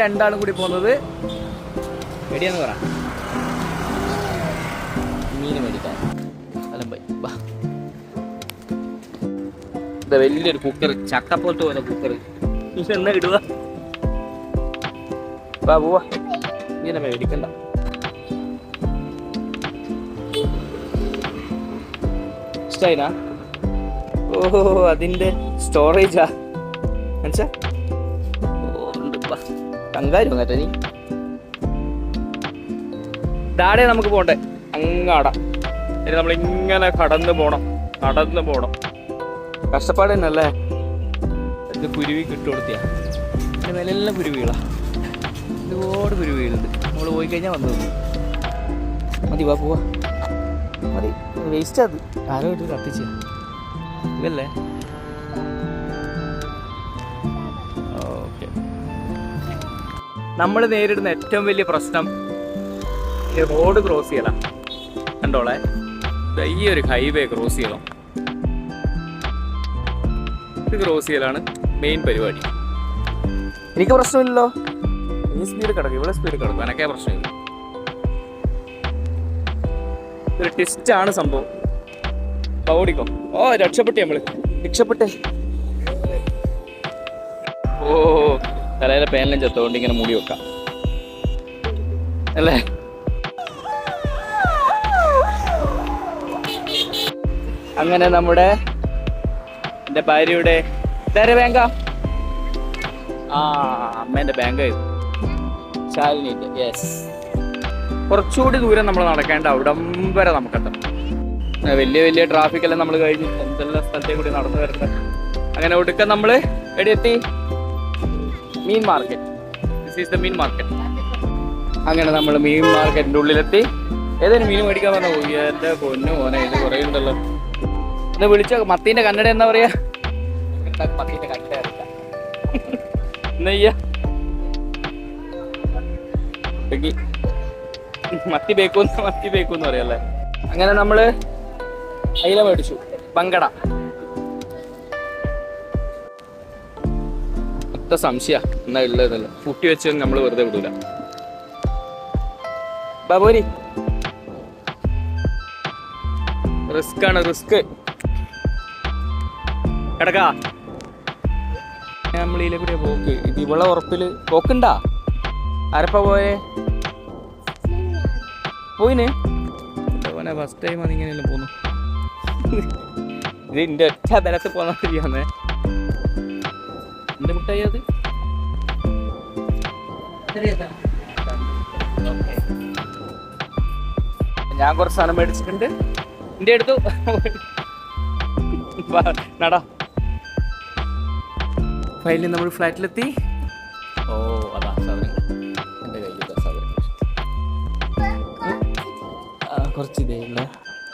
രണ്ടാളും കൂടി പോകുന്നത് എടിയാന്ന് പറ മീൻ മേടിക്കാൻ. വലിയൊരു കുക്കർ, ചക്കപ്പോലത്തെ പോലെ കുക്കർ. എന്നാ ഇടുക പോവാ, ഇങ്ങനെ മേടിക്കണ്ട. ഇഷ്ടായിനാ? ഓഹോ, അതിന്റെ സ്റ്റോറേജാ മനസ്സിലാ. കങ്കാരു കേട്ടോ നീ. താഴെ നമുക്ക് പോണ്ടേ, അങ്ങാടാ. ഇനി നമ്മളിങ്ങനെ കടന്നു പോണം. കഷ്ടപ്പാട് തന്നെയല്ലേ. ഇത് കുരുവി കിട്ടുകൊടുത്തിയാ. എൻ്റെ മേലെല്ലാം കുരുവികളാ, ഒരുപാട് കുരുവികളുണ്ട്. നമ്മൾ പോയി കഴിഞ്ഞാൽ വന്നു മതി. പോവാ മതി, വേസ്റ്റ് അത്. ആരോ ഇട്ട് കത്തിച്ച ഇതല്ലേ. ഓക്കെ, നമ്മൾ നേരിടുന്ന ഏറ്റവും വലിയ പ്രശ്നം ഈ റോഡ് ക്രോസ് ചെയ്യലാണ്. കണ്ടോളെ, ഈ ഒരു ഹൈവേ ക്രോസ് ചെയ്യണം. ഇത് ക്രോസ് ചെയ്യലാണ് മെയിൻ പരിപാടി. എനിക്ക് പ്രശ്നമില്ലല്ലോ, ഈ സ്പീഡ് കിടക്കും, ഇവിടെ സ്പീഡ് കിടക്കും, എനിക്കേ പ്രശ്നമില്ല. ഒരു ടെസ്റ്റാണ് സംഭവം. ഓടിക്കോ. ഓ, രക്ഷപ്പെട്ടേ രക്ഷപ്പെട്ടെ. ഓ, തലയിലെ പേനെല്ലാം ചത്തോണ്ട് ഇങ്ങനെ മൂടി വെക്കാം അല്ലേ. അങ്ങനെ നമ്മുടെ എൻ്റെ ഭാര്യയുടെ ബാങ്ക, അമ്മേൻ്റെ ബാങ്കായിരുന്നു ശാലിനിൻ്റെ. യെസ്, കുറച്ചുകൂടി ദൂരം നമ്മൾ നടക്കേണ്ട, അവിടം വരെ നമുക്കെത്താം. വലിയ വലിയ ട്രാഫിക്കെല്ലാം നമ്മൾ കഴിഞ്ഞ് എന്തെല്ലാം സ്ഥലത്തേക്ക് കൂടി നടന്നു വരട്ടെ. അങ്ങനെ ഒടുക്കം നമ്മൾ എവിടെയെത്തി? മീൻ market. This is the meen market. അങ്ങനെ നമ്മൾ മീൻ മാർക്കറ്റിൻ്റെ ഉള്ളിലെത്തി. ഏതായാലും മീൻ മേടിക്കാൻ പറഞ്ഞ എൻ്റെ പൊന്നു മോനെ, ഇത് കുറേ ഉണ്ടല്ലോ. ഒന്ന് വിളിച്ച മത്തീൻ്റെ കന്നഡ എന്താ പറയാ? മത്തീൻ്റെ കന്നഡ എന്നയ്യ മത്തി ബേക്കൂന്ന് പറയല്ലേ. അങ്ങനെ നമ്മള് അയില മേടിച്ചു, ബങ്കട. ഒറ്റ സംശയ എന്നാ ഉള്ളതല്ല, കുട്ടി വെച്ച് നമ്മൾ വെറുതെ വിടൂല. ബാബോരി, റിസ്ക് ആണ്, റിസ്ക്. കിടക്കാ നമ്മൾ ഇതിലെ കൂടെ പോക്ക്. ഇത് ഇവളെ ഉറപ്പില് പോക്കുണ്ടാ? ആരപ്പ പോയിന് ഫസ്റ്റ് ടൈം അതിങ്ങനെയല്ലേ പോന്നു. ഇത് എന്റെ ഒറ്റ ബലത്തിൽ പോന്ന മതിയാന്നേ. എന്റെ മുട്ടായി അത്. ഞാൻ കുറച്ച് സാധനം മേടിച്ചിട്ടുണ്ട്. എന്റെ അടുത്തു നടാ. ഫൈനലി നമ്മൾ ഫ്ലാറ്റിലെത്തി. ഓ, അതാ സാധനങ്ങൾ എൻ്റെ കയ്യിൽ. സാധനങ്ങൾ കുറച്ച് ഇതേ